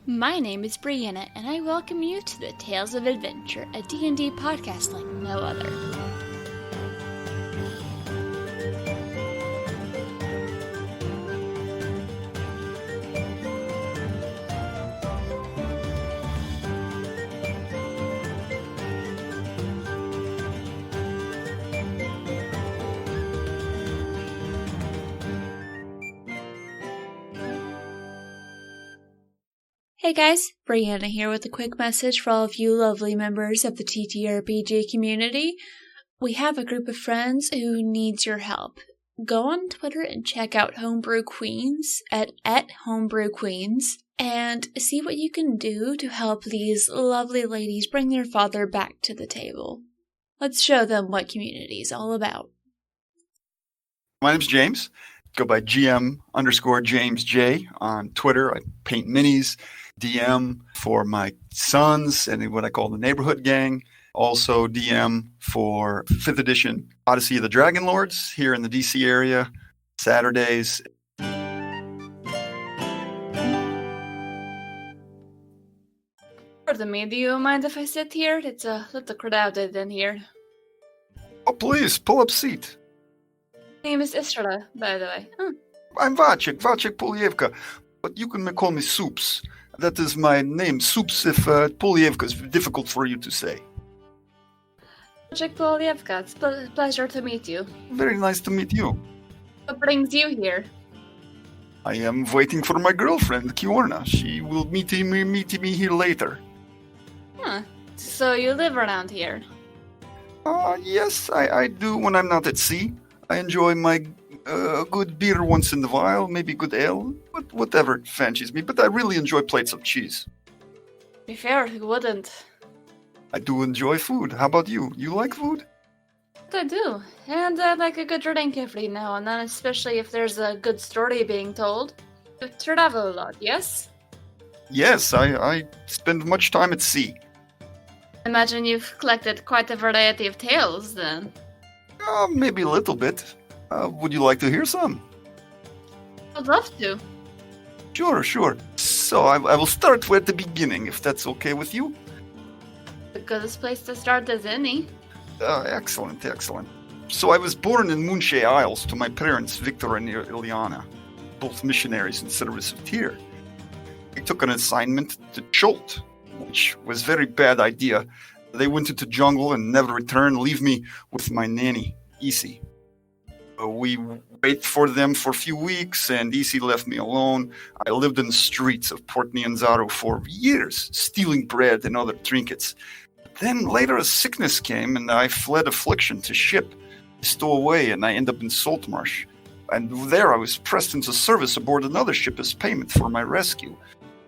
My name is Brianna, and I welcome you to the Tales of Adventure, a D&D podcast like no other. Hey guys, Brianna here with a quick message for all of you lovely members of the TTRPG community. We have a group of friends who needs your help. Go on Twitter and check out Homebrew Queens at Homebrew Queens and see what you can do to help these lovely ladies bring their father back to the table. Let's show them what community is all about. My name's James. Go by GM_JamesJ on Twitter. I paint minis, DM for my sons and what I call the neighborhood gang. Also DM for 5th edition Odyssey of the Dragon Lords here in the DC area, Saturdays. Pardon me, do you mind if I sit here? It's a little crowded in here. Oh, please, pull up seat. My name is Isra, by the way. I'm Vacek Polievka, but you can call me Soups. That is my name, Soups, if Polievka is difficult for you to say. Vacek Polievka, it's a pleasure to meet you. Very nice to meet you. What brings you here? I am waiting for my girlfriend, Kiorna. She will meet me here later. Huh. So you live around here? Yes, I do when I'm not at sea. I enjoy my good beer once in a while, maybe good ale, but whatever fancies me. But I really enjoy plates of cheese. To be fair, who wouldn't? I do enjoy food. How about you? You like food? I do. And I like a good drink every now and then, especially if there's a good story being told. You travel a lot, yes? Yes, I spend much time at sea. Imagine you've collected quite a variety of tales, then. Maybe a little bit. Would you like to hear some? I'd love to. Sure. So I will start at the beginning, if that's okay with you. The goodest place to start is any. Excellent. So I was born in Moonshay Isles to my parents, Victor and Ileana, both missionaries in service of Tyr. I took an assignment to Chult, which was a very bad idea. They went into jungle and never returned, leave me with my nanny, Isi. We waited for them for a few weeks, and Isi left me alone. I lived in the streets of Port Nyanzaru for years, stealing bread and other trinkets. Then later a sickness came, and I fled affliction to ship, stowaway, and I ended up in Saltmarsh. And there I was pressed into service aboard another ship as payment for my rescue.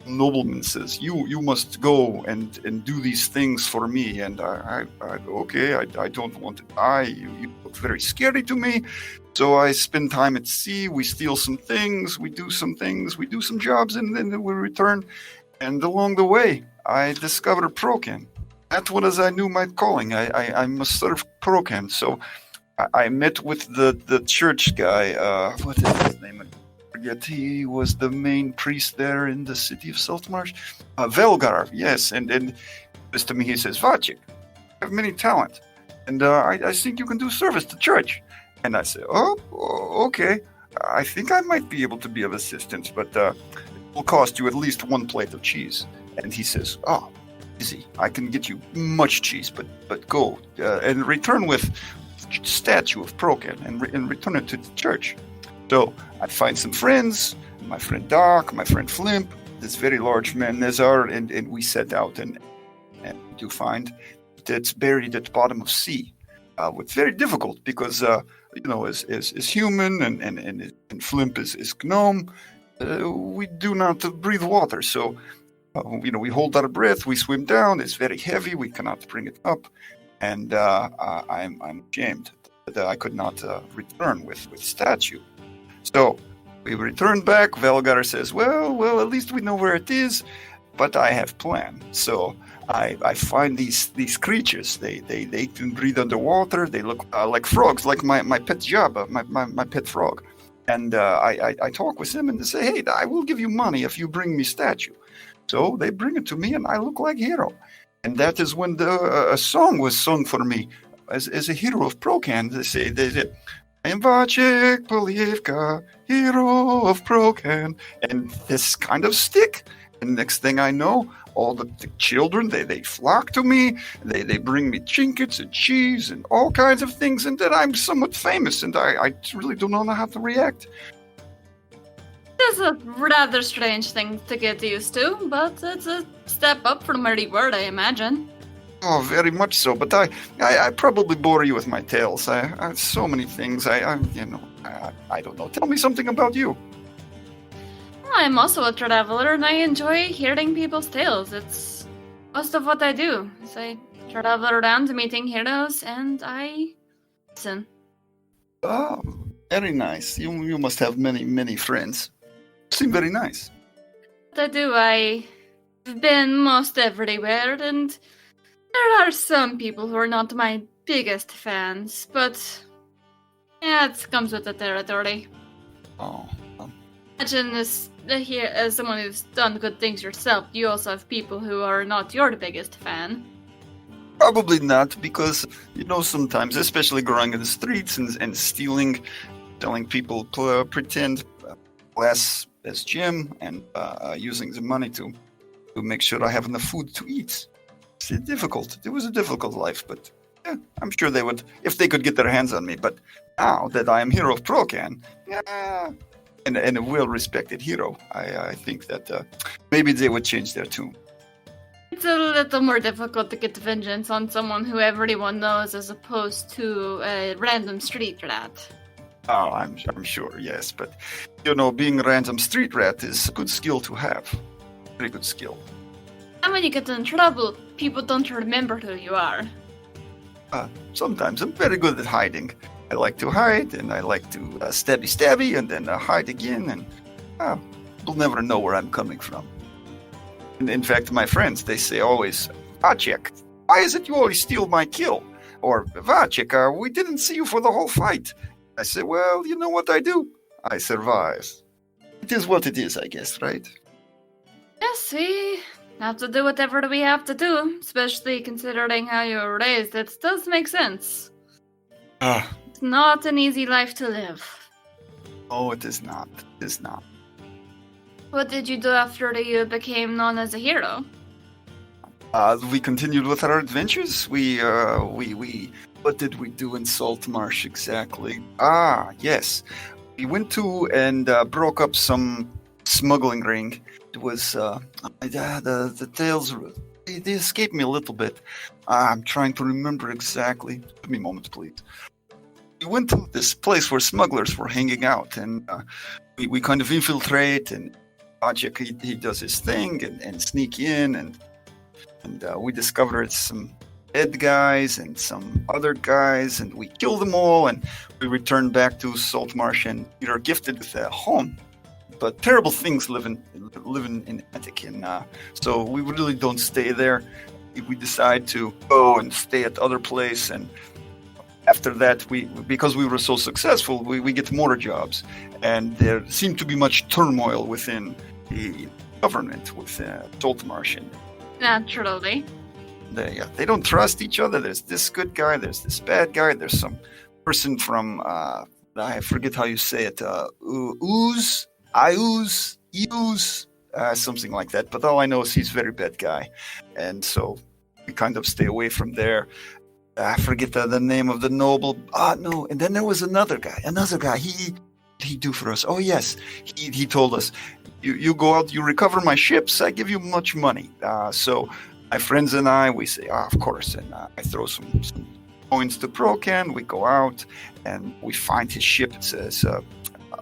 Nobleman says, you must go and do these things for me. And I don't want to die. You look very scary to me. So I spend time at sea. We steal some things. We do some things. We do some jobs, and then we return. And along the way, I discovered Procan. That was I knew my calling. I must serve Procan. So I met with the church guy. What is his name? Yet he was the main priest there in the city of Saltmarsh. Velgar, yes, and this to me he says, Vacek, you have many talent, and I think you can do service to church. And I say, okay, I think I might be able to be of assistance, but it will cost you at least one plate of cheese. And he says, easy, I can get you much cheese, but go and return with statue of Procan and return it to the church. So I find some friends, my friend Doc, my friend Flimp, this very large man Nezar, and we set out and do find that's buried at the bottom of sea. It's very difficult because as human and Flimp is gnome, we do not breathe water. So we hold our breath, we swim down. It's very heavy, we cannot bring it up, and I'm ashamed that I could not return with statue. So we return back. Velgar says, well, at least we know where it is, but I have plan. So I find these creatures. They can breathe underwater. They look like frogs, like my pet Zhaba, my pet frog. And I talk with them and they say, hey, I will give you money if you bring me statue. So they bring it to me, and I look like hero. And that is when a song was sung for me as a hero of Procan. They say, I am Vacek, Polievka, hero of Procan. And this kind of stick. And next thing I know, all the children, they flock to me. They bring me trinkets and cheese and all kinds of things. And then I'm somewhat famous, and I really don't know how to react. It's a rather strange thing to get used to, but it's a step up from where you were, I imagine. Oh, very much so. But I probably bore you with my tales. I have so many things. I don't know. Tell me something about you. I'm also a traveler, and I enjoy hearing people's tales. It's most of what I do. Is I travel around meeting heroes, and I listen. Oh, very nice. You must have many friends. Seem very nice. What I do, I've been most everywhere, and there are some people who are not my biggest fans, but yeah, it comes with the territory. Oh. Imagine as someone who's done good things yourself, you also have people who are not your biggest fan. Probably not, because, sometimes, especially growing in the streets and stealing, telling people to pretend glass as gym and using the money to make sure I have enough food to eat. It's difficult. It was a difficult life, but yeah, I'm sure they would, if they could get their hands on me. But now that I am hero of Procan, and a well-respected hero, I think that maybe they would change their tune. It's a little more difficult to get vengeance on someone who everyone knows as opposed to a random street rat. Oh, I'm sure, yes. But, being a random street rat is a good skill to have. Very good skill. And when you get in trouble, people don't remember who you are. Sometimes I'm very good at hiding. I like to hide, and I like to stabby, and then hide again, and you'll never know where I'm coming from. And in fact, my friends, they say always, Vacek, why is it you always steal my kill? Or, Vacek, we didn't see you for the whole fight. I say, well, you know what I do? I survive. It is what it is, I guess, right? Yes, we have to do whatever we have to do, especially considering how you were raised. It does make sense. It's not an easy life to live. Oh, it is not. It is not. What did you do after you became known as a hero? We continued with our adventures. We what did we do in Saltmarsh exactly? Yes. We went to and broke up some smuggling ring. It was, the tales, they escaped me a little bit. I'm trying to remember exactly. Give me a moment, please. We went to this place where smugglers were hanging out, and we kind of infiltrate, and Vacek, he does his thing and sneak in, and we discovered some dead guys and some other guys, and we kill them all, and we return back to Saltmarsh, and we are gifted with a home. But terrible things living in Attic, and so we really don't stay there. We decide to go and stay at other place, and after that, because we were so successful, we get more jobs, and there seemed to be much turmoil within the government with Saltmarsh. Naturally. They don't trust each other. There's this good guy, there's this bad guy, there's some person from, I forget how you say it, something like that. But all I know is he's a very bad guy. And so we kind of stay away from there. I forget the name of the noble. No. And then there was another guy. He do for us. Oh, yes. He told us, you go out, you recover my ships, I give you much money. So my friends and I, we say, of course. And I throw some coins to Procan. We go out and we find his ship. It's a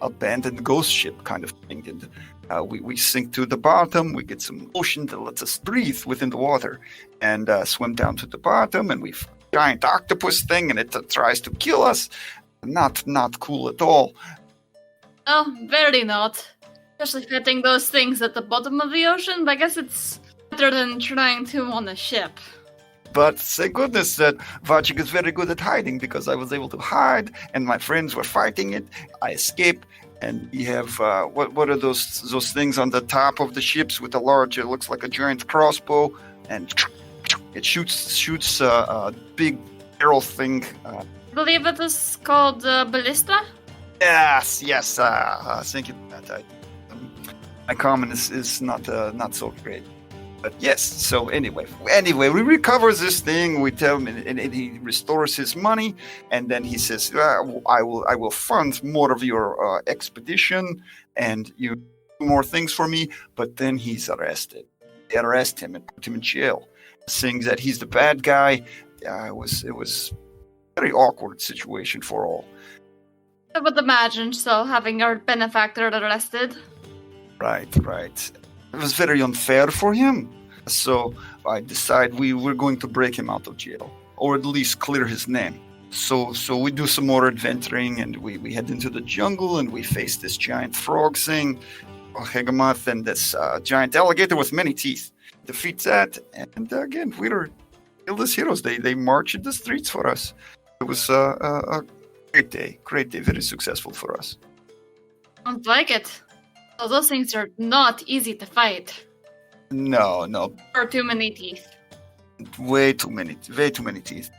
abandoned ghost ship kind of thing. And we sink to the bottom. We get some ocean that lets us breathe within the water and swim down to the bottom. And we find a giant octopus thing, and it tries to kill us. Not cool at all. Oh, very not. Especially fighting those things at the bottom of the ocean. But I guess it's better than trying to on a ship. But thank goodness that Vacek is very good at hiding, because I was able to hide and my friends were fighting it. I escaped, and we have what are those things on the top of the ships with a large? It looks like a giant crossbow, and it shoots a big arrow thing. I believe it is called ballista. Yes. Thank you for that. My common is not so great. But yes, so anyway, we recover this thing. We tell him, and he restores his money, and then he says, "I will fund more of your expedition, and you do more things for me." But then he's arrested. They arrest him and put him in jail, saying that he's the bad guy. It was a very awkward situation for all. I would imagine so, having our benefactor arrested. Right. It was very unfair for him. So I decide we're going to break him out of jail, or at least clear his name. So we do some more adventuring, and we head into the jungle, and we face this giant frog thing, Hegamoth, and this giant alligator with many teeth. Defeat that, and again, we were killed as heroes. They marched the streets for us. It was a great day, very successful for us. Sounds like it. So those things are not easy to fight. No. Or too many teeth. Way too many teeth.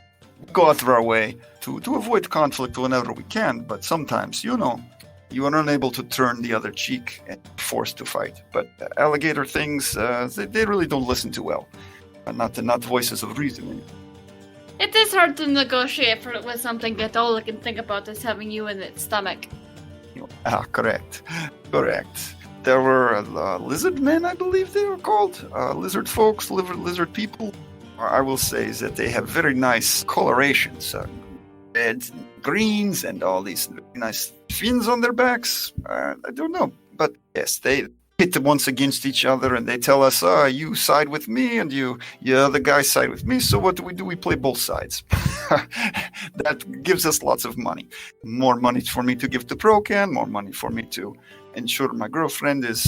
We go out of our way to avoid conflict whenever we can, but sometimes, you are unable to turn the other cheek and forced to fight. But alligator things, they really don't listen too well. Not voices of reason. It is hard to negotiate with something that all it can think about is having you in its stomach. Correct. There were lizard men, I believe they were called. Lizard folks, lizard people. I will say that they have very nice colorations. Reds and greens and all these nice fins on their backs. I don't know. But yes, they pit once against each other, and they tell us, you side with me and you other guy side with me. So what do? We play both sides. That gives us lots of money. More money for me to give to Procan, more money for me to ensure my girlfriend is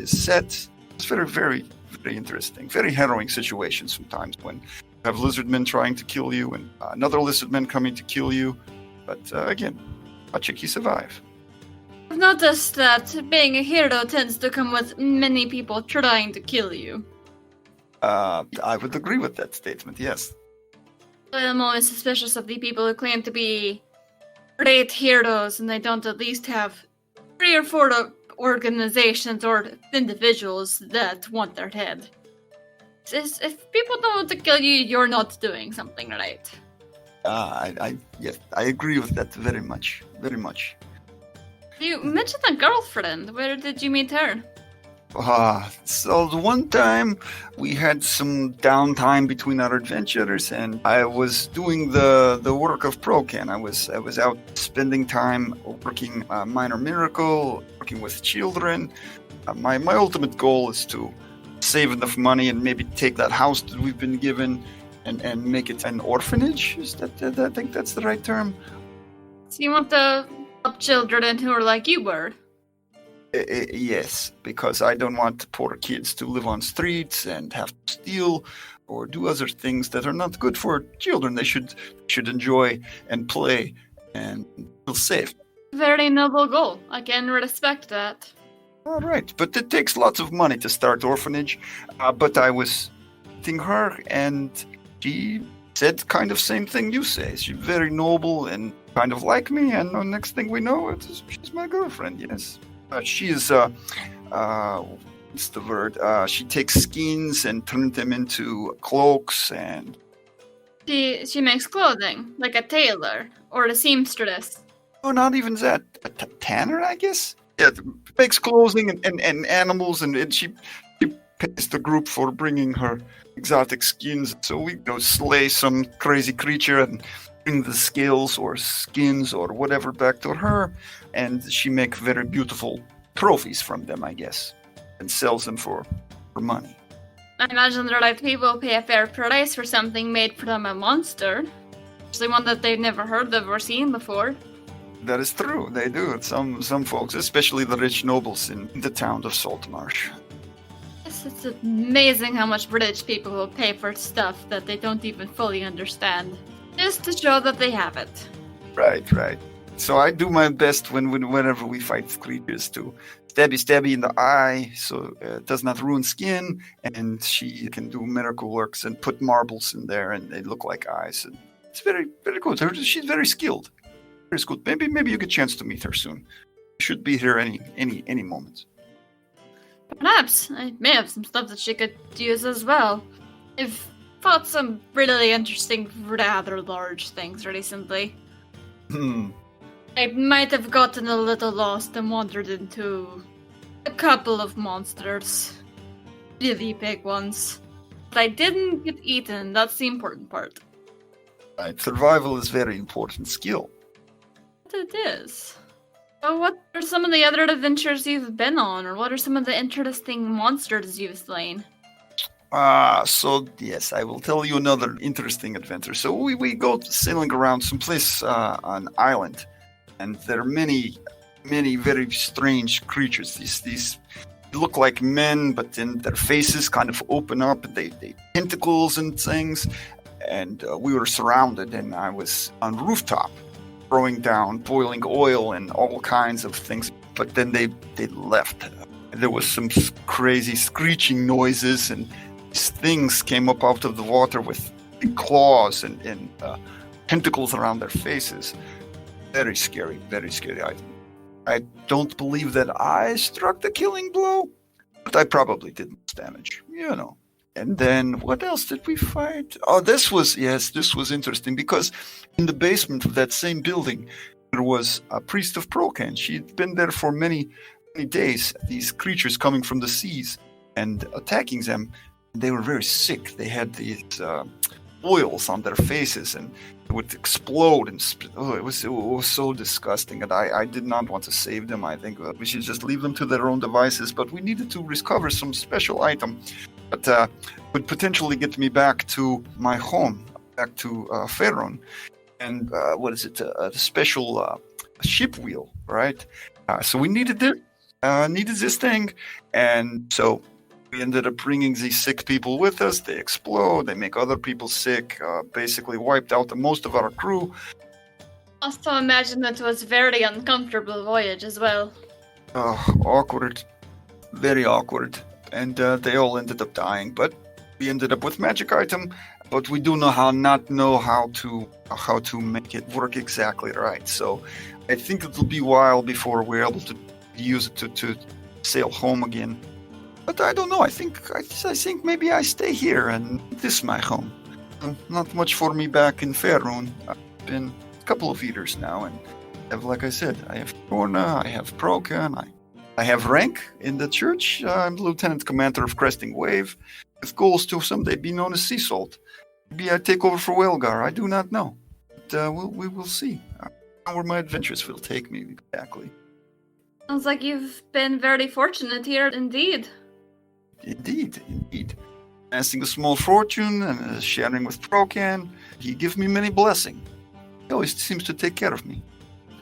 set. It's very, very, very interesting. Very harrowing situation sometimes when you have lizard men trying to kill you and another lizard man coming to kill you. But again, Vacek, he survive. I've noticed that being a hero tends to come with many people trying to kill you. I would agree with that statement, yes. I'm always suspicious of the people who claim to be great heroes and they don't at least have 3 or 4 organizations or individuals that want their head. If people don't want to kill you, you're not doing something right. I agree with that very much. You mentioned a girlfriend. Where did you meet her? So the one time we had some downtime between our adventures, and I was doing the work of Procan. I was out spending time working Minor Miracle, working with children. My ultimate goal is to save enough money and maybe take that house that we've been given and make it an orphanage. I think that's the right term. So you want to help children who are like you were? Yes, because I don't want poor kids to live on streets and have to steal or do other things that are not good for children. They should enjoy and play and feel safe. Very noble goal. I can respect that. All right, but it takes lots of money to start orphanage. But I was meeting her, and she said kind of same thing you say. She's very noble and kind of like me, and the next thing we know, she's my girlfriend, yes. She is, what's the word? She takes skins and turns them into cloaks, and... She makes clothing, like a tailor, or a seamstress. Oh, not even that. A tanner, I guess? Yeah, makes clothing and animals, and she pays the group for bringing her exotic skins. So we go slay some crazy creature and bring the scales or skins or whatever back to her, and she make very beautiful trophies from them, I guess, and sells them for money. I imagine the right people pay a fair price for something made from a monster, especially one that they've never heard of or seen before. That is true, they do. Some folks, especially the rich nobles in the town of Saltmarsh. Yes, It's amazing how much rich people will pay for stuff that they don't even fully understand, just to show that they have it. Right. So I do my best whenever we fight creatures to stabby in the eye, so it does not ruin skin, and she can do miracle works and put marbles in there, and they look like eyes. And it's very, very good. She's very skilled. Very skilled. Maybe you get a chance to meet her soon. She should be here any moment. Perhaps I may have some stuff that she could use as well. I've fought some really interesting, rather large things recently. I might have gotten a little lost and wandered into a couple of monsters. Really big ones. But I didn't get eaten, that's the important part. Right. Survival is very important skill. It is. So what are some of the other adventures you've been on, or what are some of the interesting monsters you've slain? So yes, I will tell you another interesting adventure. So we go sailing around someplace on an island, and there are many very strange creatures. These look like men, but then their faces kind of open up, and they tentacles and things. And we were surrounded, and I was on the rooftop, throwing down boiling oil and all kinds of things. But then they left. There was some crazy screeching noises, and these things came up out of the water with big claws and tentacles around their faces. Very scary item. I don't believe that I struck the killing blow, but I probably did most damage, And then what else did we fight? Oh, this was interesting, because in the basement of that same building, there was a priest of Procan. She'd been there for many days, these creatures coming from the seas and attacking them. They were very sick. They had these oils on their faces, and it would explode. And it was so disgusting. And I did not want to save them. I think we should just leave them to their own devices. But we needed to recover some special item that would potentially get me back to my home, back to Ferron. And the special ship wheel, right? So we needed this thing, and so we ended up bringing these sick people with us. They explode, they make other people sick, basically wiped out most of our crew. Also imagine that it was a very uncomfortable voyage as well. Awkward. Very awkward. And they all ended up dying, but we ended up with magic item, but we do not know how to make it work exactly right. So I think it will be a while before we're able to use it to sail home again. But I don't know. I think maybe I stay here, and this is my home. Not much for me back in Ferron. I've been a couple of years now, and like I said, I have Corna, I have Procan, I have rank in the church. I'm the lieutenant commander of Cresting Wave, with goals to someday be known as Sea Salt. Maybe I take over for Welgar. I do not know. But we will see where my adventures will take me exactly. Sounds like you've been very fortunate here indeed. Indeed. Amassing a small fortune and sharing with Procan, he gives me many blessings. He always seems to take care of me.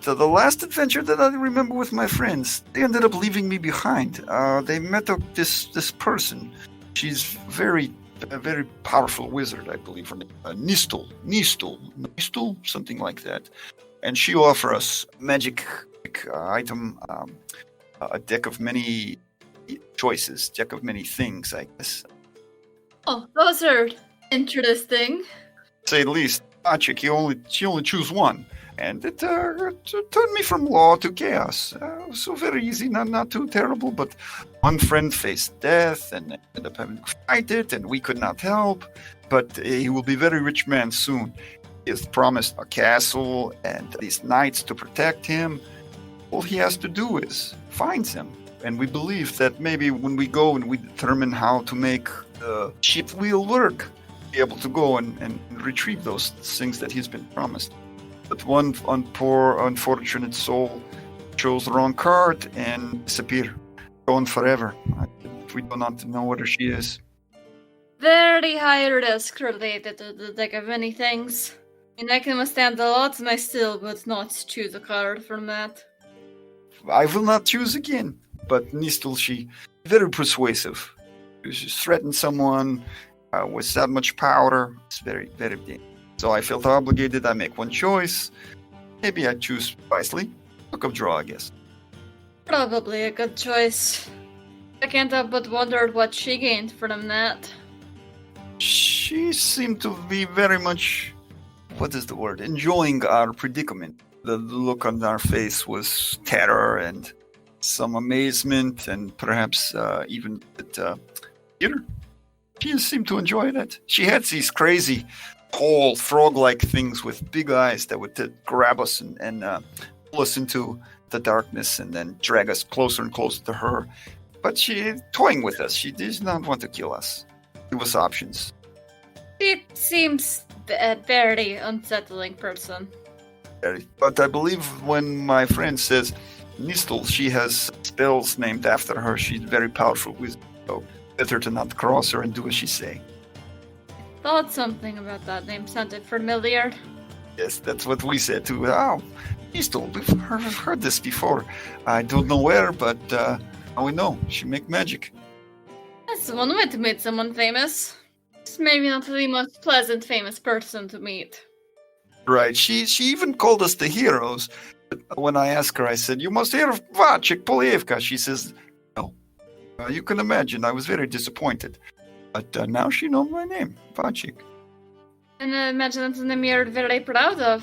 So the last adventure that I remember with my friends, they ended up leaving me behind. They met this person. She's a very powerful wizard, I believe. Her name, Nistul, something like that. And she offers us magic item, a deck of many choices, deck of many things, I guess. Oh, those are interesting. To say the least, Vacek, she only choose one, and it turned me from law to chaos. So very easy, not too terrible, but one friend faced death and ended up having to fight it, and we could not help. But he will be a very rich man soon. He has promised a castle and these knights to protect him. All he has to do is find them. And we believe that maybe when we go and we determine how to make the ship wheel work, be able to go and retrieve those things that he's been promised. But one poor, unfortunate soul chose the wrong card and disappeared. Gone forever. We do not know where she is. Very high risk related to the deck of many things. I can withstand a lot, and I still would not choose a card from that. I will not choose again. But Nistel, she very persuasive. You threaten someone with that much power. It's very, very dangerous. So I felt obligated. I make one choice. Maybe I choose wisely. Look of draw, I guess. Probably a good choice. I can't help but wonder what she gained from that. She seemed to be very much, what is the word, enjoying our predicament. The look on our face was terror and some amazement and perhaps even theater. She seemed to enjoy that. She had these crazy, tall, frog-like things with big eyes that would grab us and pull us into the darkness and then drag us closer and closer to her. But she toying with us. She did not want to kill us. Give us options. She seems a very unsettling person. But I believe when my friend says Nistel, she has spells named after her. She's very powerful wizard. So better to not cross her and do as she say. Thought something about that name sounded familiar. Yes, that's what we said too. Oh, Nistel, we've heard this before. I don't know where, but now we know. She make magic. That's one way to meet someone famous. It's maybe not the most pleasant famous person to meet. Right. She even called us the heroes. But when I asked her, I said, "You must hear of Vacek, Polievka." She says, "No." You can imagine. I was very disappointed. But now she knows my name, Vacek. And I imagine that's a name you're very proud of,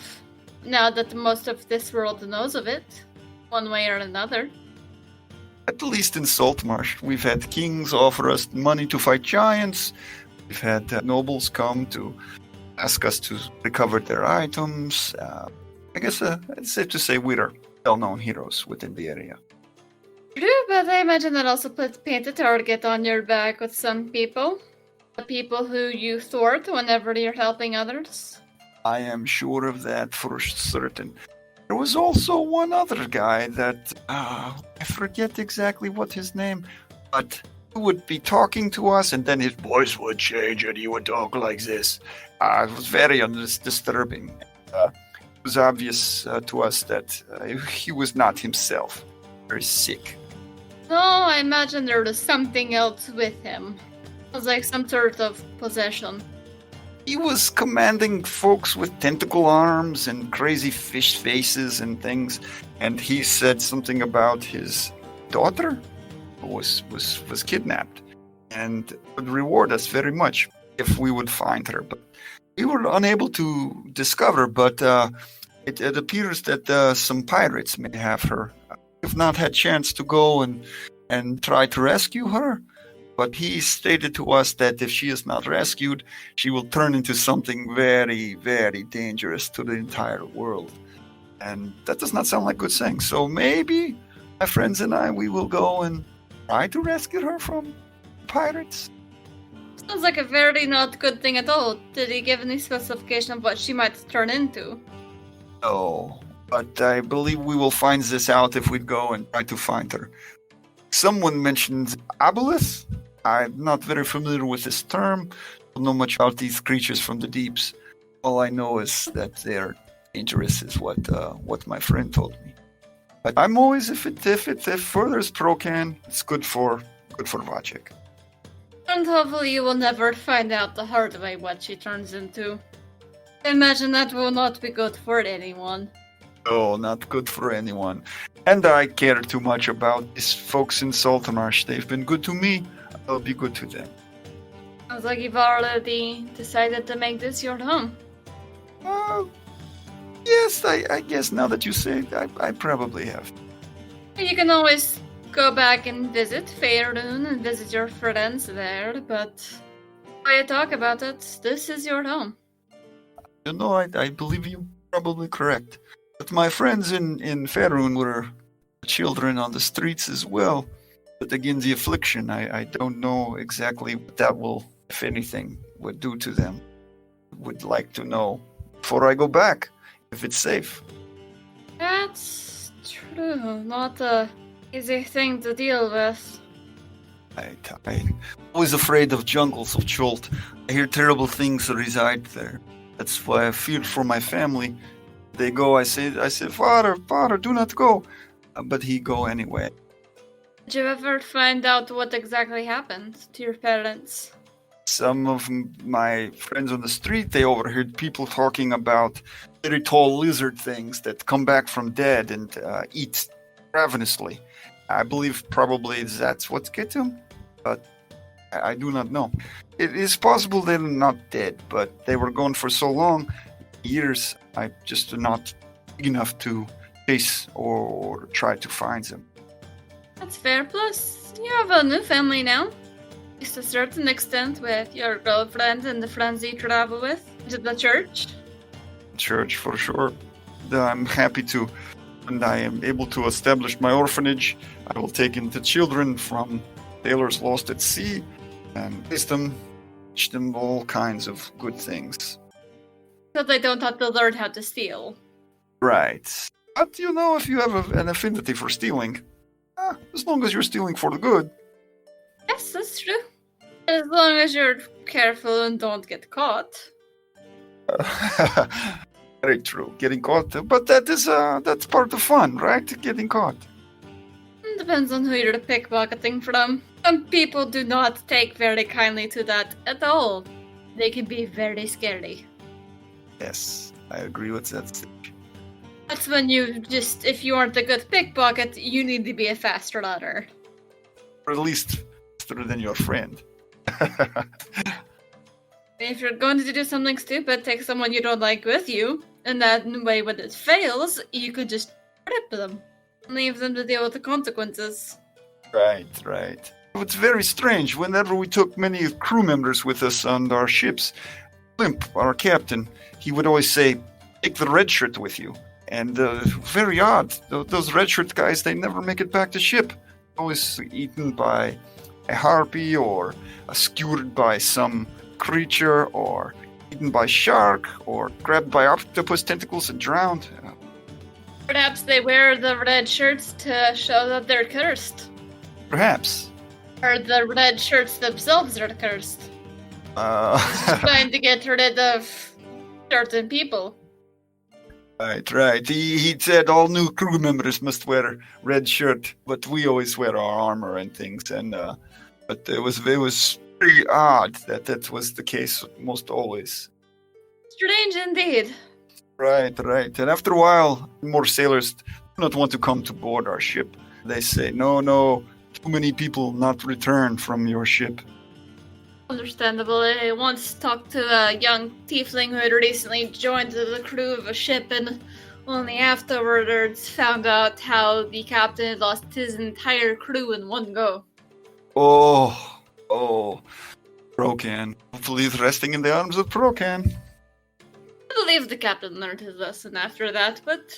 now that most of this world knows of it, one way or another. At least in Saltmarsh, we've had kings offer us money to fight giants. We've had nobles come to ask us to recover their items. I guess it's safe to say we're well-known heroes within the area. True, but I imagine that also paint a target on your back with some people. The people who you thwart whenever you're helping others. I am sure of that for certain. There was also one other guy that, I forget exactly what his name, but he would be talking to us and then his voice would change and he would talk like this. It was very disturbing. It was obvious to us that he was not himself. Very sick. No, I imagine there was something else with him. It was like some sort of possession. He was commanding folks with tentacle arms and crazy fish faces and things. And he said something about his daughter who was kidnapped and would reward us very much if we would find her. But we were unable to discover, but it appears that some pirates may have her. We've not had chance to go and try to rescue her. But he stated to us that if she is not rescued, she will turn into something very, very dangerous to the entire world. And that does not sound like good saying. So maybe my friends and I, we will go and try to rescue her from pirates. Sounds like a very not good thing at all. Did he give any specification of what she might turn into? No, but I believe we will find this out if we go and try to find her. Someone mentioned aboleth. I'm not very familiar with this term. Don't know much about these creatures from the deeps. All I know is that they're dangerous, is what my friend told me. But I'm always, if it furthers Procan, it's good for Vacek. And hopefully you will never find out the hard way what she turns into. I imagine that will not be good for anyone. No, not good for anyone. And I care too much about these folks in Saltmarsh. They've been good to me. I'll be good to them. Sounds like you've already decided to make this your home. Yes, I guess now that you say it, I probably have. You can always go back and visit Faerun and visit your friends there, but while you talk about it, this is your home. You know, I believe you're probably correct. But my friends in Faerun were children on the streets as well. But again, the affliction, I don't know exactly what that will, if anything, would do to them. Would like to know before I go back, if it's safe. That's true. Not a easy thing to deal with. I'm always afraid of jungles of Chult. I hear terrible things reside there. That's why I fear for my family. They go, I say, Father, do not go. But he go anyway. Did you ever find out what exactly happened to your parents? Some of my friends on the street, they overheard people talking about very tall lizard things that come back from dead and eat ravenously. I believe probably that's what get them, but I do not know. It is possible they're not dead, but they were gone for so long, years, I just not big enough to chase or try to find them. That's fair. Plus, you have a new family now. At least to a certain extent with your girlfriend and the friends you travel with. To the church. Church, for sure. I'm happy to, and I am able to establish my orphanage. I will take in the children from sailors lost at sea and teach them all kinds of good things. So they don't have to learn how to steal. Right. But if you have an affinity for stealing, as long as you're stealing for the good. Yes, that's true. As long as you're careful and don't get caught. Very true. Getting caught, but that's part of fun, right? Getting caught. Depends on who you're pickpocketing from. Some people do not take very kindly to that at all. They can be very scary. Yes, I agree with that. That's when if you aren't a good pickpocket, you need to be a fast runner. Or at least faster than your friend. If you're going to do something stupid, take someone you don't like with you, and that way when it fails, you could just rip them. Leave them to deal with the consequences. Right. It's very strange. Whenever we took many crew members with us on our ships, Limp, our captain, he would always say, take the red shirt with you. And very odd. Those red shirt guys, they never make it back to ship. Always eaten by a harpy or skewered by some creature or eaten by shark or grabbed by octopus tentacles and drowned. Perhaps they wear the red shirts to show that they're cursed. Perhaps. Or the red shirts themselves are cursed. Trying to get rid of certain people. Right. He said all new crew members must wear red shirt, but we always wear our armor and things. And but it was very odd that was the case most always. Strange indeed. Right. And after a while, more sailors do not want to come to board our ship. They say, no, too many people not return from your ship. Understandable. I once talked to a young tiefling who had recently joined the crew of a ship and only afterwards found out how the captain had lost his entire crew in one go. Oh, Procan. Hopefully he's resting in the arms of Procan. I believe the captain learned his lesson after that, but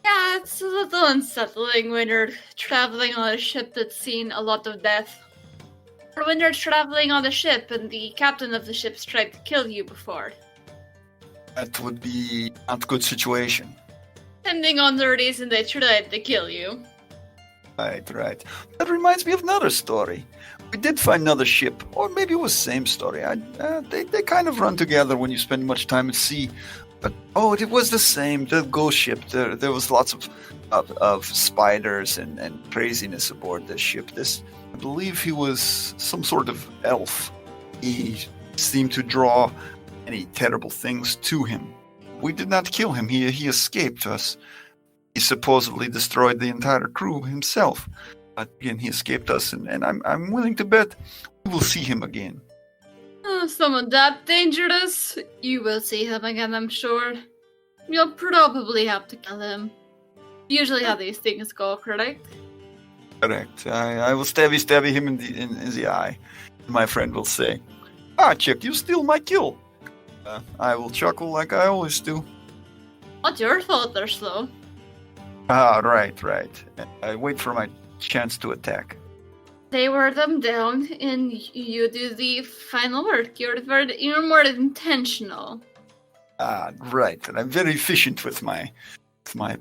yeah, it's a little unsettling when you're traveling on a ship that's seen a lot of death. Or when you're traveling on a ship and the captain of the ship's tried to kill you before. That would be not a good situation. Depending on the reason they tried to kill you. Right. That reminds me of another story. We did find another ship, or maybe it was the same story. They kind of run together when you spend much time at sea. But it was the same. The ghost ship. There was lots of spiders and craziness aboard this ship. I believe he was some sort of elf. He seemed to draw many terrible things to him. We did not kill him. He escaped us. He supposedly destroyed the entire crew himself. But again, he escaped us, and I'm willing to bet we will see him again. Someone that dangerous? You will see him again, I'm sure. You'll probably have to kill him. Usually how these things go, correct? Correct. I will stabby him in the eye. My friend will say, Chick, you steal my kill. I will chuckle like I always do. Not your fault they're slow. Right. I wait for my chance to attack. They wear them down, and you do the final work. You're more intentional. Right. And I'm very efficient with my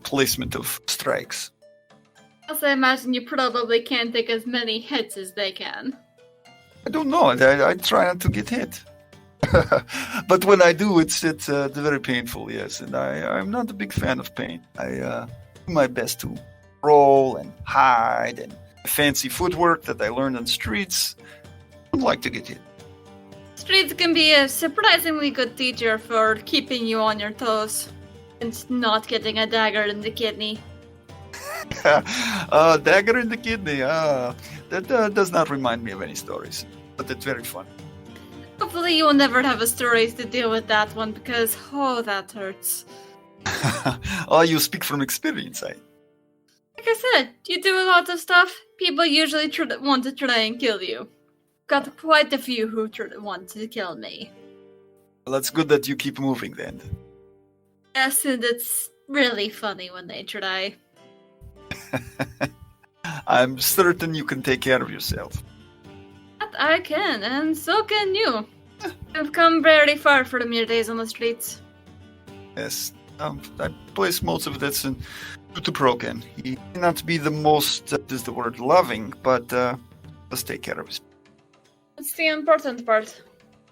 placement of strikes. Also, I imagine you probably can't take as many hits as they can. I don't know. I try not to get hit. But when I do, it's very painful, yes. And I'm not a big fan of pain. I do my best to roll and hide and fancy footwork that I learned on the streets. I'd like to get hit. Streets can be a surprisingly good teacher for keeping you on your toes and not getting a dagger in the kidney. Dagger in the kidney. That does not remind me of any stories, but it's very fun. Hopefully you will never have a story to deal with that one because, oh, that hurts. Oh, you speak from experience, eh? Like I said, you do a lot of stuff. People usually want to try and kill you. Got quite a few who want to kill me. Well, that's good that you keep moving then. Yes, and it's really funny when they try. I'm certain you can take care of yourself. That I can, and so can you. You've come very far from your days on the streets. Yes, I place most of this due to Procan. He may not be the most, is the word, loving, but let's take care of his. That's the important part.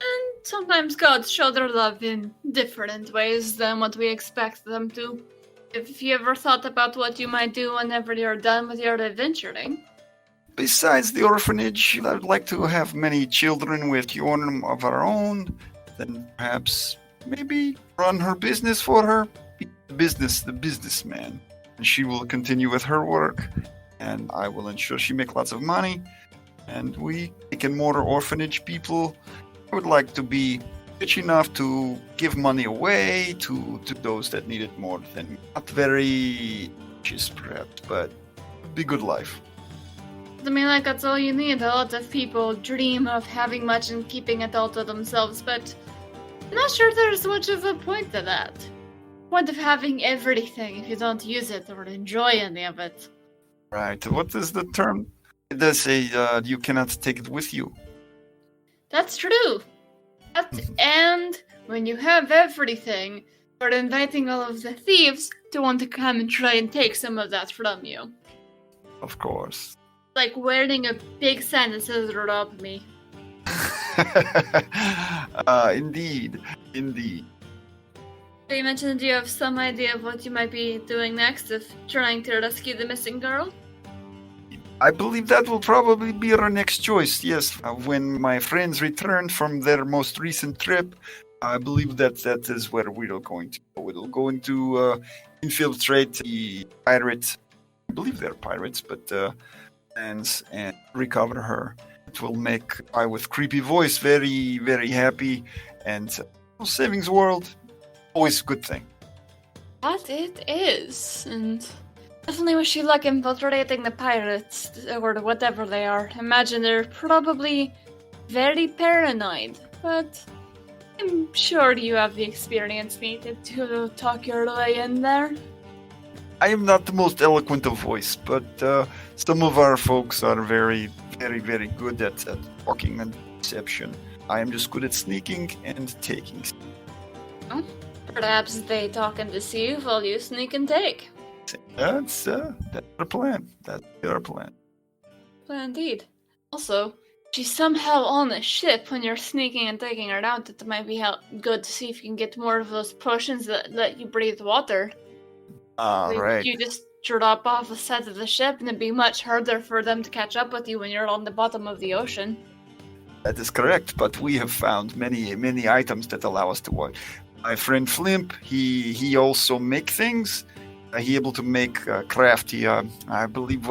And sometimes gods show their love in different ways than what we expect them to. If you ever thought about what you might do whenever you're done with your adventuring? Besides the orphanage, I'd like to have many children with children of our own. Then perhaps, maybe run her business for her. Be the businessman. And she will continue with her work. And I will ensure she make lots of money. And we take in more orphanage people. I would like to be rich enough to give money away to those that need it more than me. Not very rich, perhaps, but be good life. I mean, like, that's all you need. A lot of people dream of having much and keeping it all to themselves, but I'm not sure there's much of a point to that. Point of having everything if you don't use it or enjoy any of it. Right. What is the term? It does say you cannot take it with you. That's true. And when you have everything, you're inviting all of the thieves to want to come and try and take some of that from you. Of course. Like wearing a big sign that says "Rob me." Indeed. So you mentioned you have some idea of what you might be doing next if trying to rescue the missing girl? I believe that will probably be our next choice, yes. When my friends return from their most recent trip, I believe that is where we're going to go. We're going to infiltrate the pirates. I believe they're pirates, but and recover her. It will make I with creepy voice very, very happy, and saving the world, always a good thing. That it is, and definitely wish you luck infiltrating the pirates, or whatever they are. Imagine they're probably very paranoid, but I'm sure you have the experience needed to talk your way in there. I am not the most eloquent of voice, but some of our folks are very, very, very good at talking and deception. I am just good at sneaking and taking. Well, perhaps they talk and deceive while you sneak and take. That's our plan. That's our plan. Well, indeed. Also, she's somehow on a ship when you're sneaking and taking her out. It might be good to see if you can get more of those potions that let you breathe water. Right. You just drop off the side of the ship, and it'd be much harder for them to catch up with you when you're on the bottom of the ocean. That is correct, but we have found many items that allow us to walk. My friend Flimp, he also make things. He able to make crafty. I believe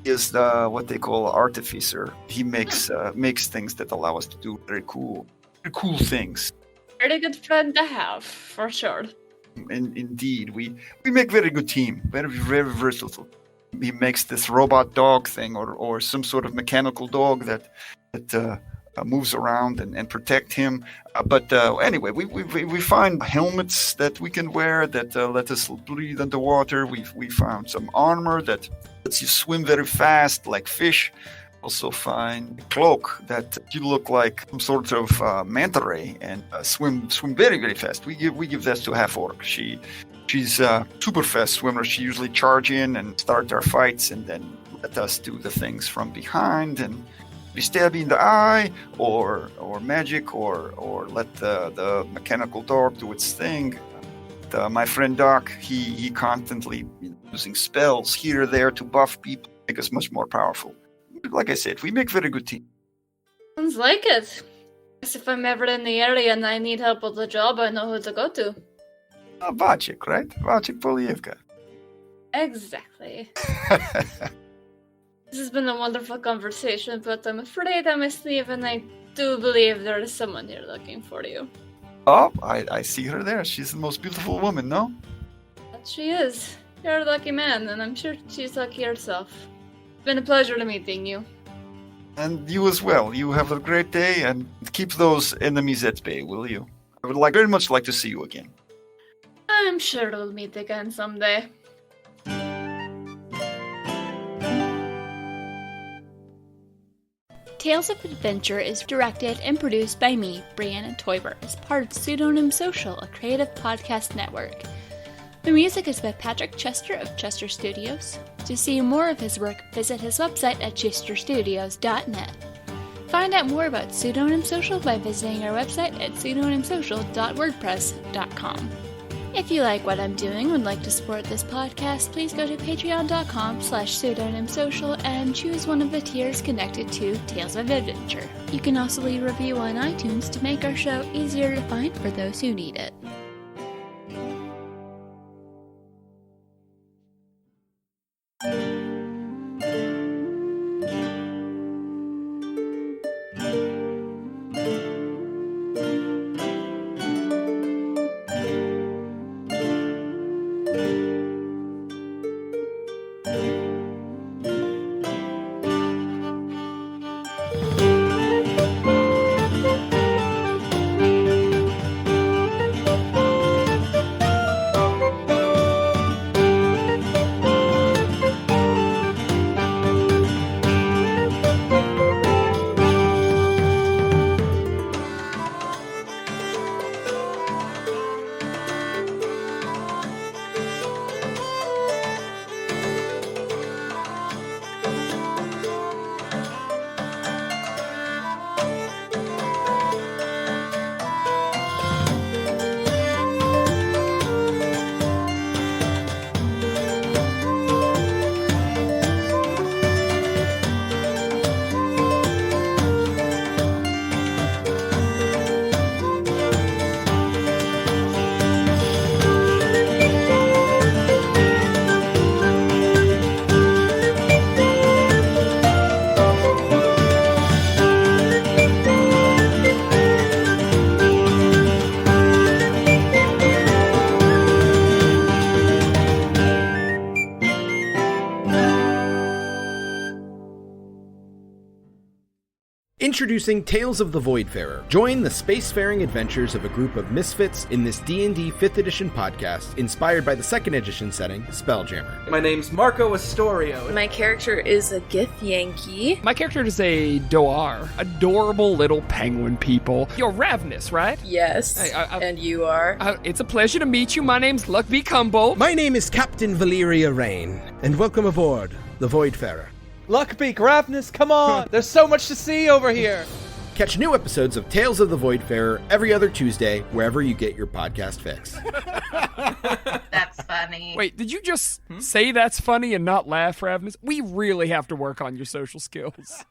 he is what they call artificer. He makes things that allow us to do very cool things. Very good friend to have, for sure. Indeed, we make very good team. Very, very versatile. He makes this robot dog thing, or some sort of mechanical dog that moves around and protect him. But anyway, we find helmets that we can wear that let us breathe underwater. We found some armor that lets you swim very fast like fish. Also find a cloak that you look like some sort of manta ray and swim very, very fast. We give that to half orc. She's a super fast swimmer. She usually charge in and start our fights and then let us do the things from behind and we stab you in the eye or magic or let the mechanical dog do its thing. My friend Doc, he constantly using spells here or there to buff people. make us much more powerful. Like I said, we make very good team. Sounds like it. Guess if I'm ever in the area and I need help with the job, I know who to go to. Vacek, right? Vacek Polievka. Exactly. This has been a wonderful conversation, but I'm afraid I must leave, and I do believe there is someone here looking for you. Oh, I see her there. She's the most beautiful woman, no? That she is. You're a lucky man, and I'm sure she's lucky herself. It's been a pleasure meeting you. And you as well. You have a great day, and keep those enemies at bay, will you? I would very much like to see you again. I'm sure we'll meet again someday. Tales of Adventure is directed and produced by me, Brianna Toiber, as part of Pseudonym Social, a creative podcast network. The music is by Patrick Chester of Chester Studios. To see more of his work, visit his website at chesterstudios.net. Find out more about Pseudonym Social by visiting our website at pseudonymsocial.wordpress.com. If you like what I'm doing and would like to support this podcast, please go to patreon.com/pseudonymsocial and choose one of the tiers connected to Tales of Adventure. You can also leave a review on iTunes to make our show easier to find for those who need it. Introducing Tales of the Voidfarer. Join the spacefaring adventures of a group of misfits in this D&D 5th edition podcast inspired by the 2nd edition setting, Spelljammer. My name's Marco Astorio. My character is a Gith Yankee. My character is a Doar. Adorable little penguin people. You're ravenous, right? Yes, and you are? It's a pleasure to meet you. My name's Luck V. Cumbo. My name is Captain Valeria Rain, and welcome aboard the Voidfarer. Luckbeak, Ravenous, come on! There's so much to see over here! Catch new episodes of Tales of the Voidfarer every other Tuesday, wherever you get your podcast fix. That's funny. Wait, did you just say that's funny and not laugh, Ravenous? We really have to work on your social skills.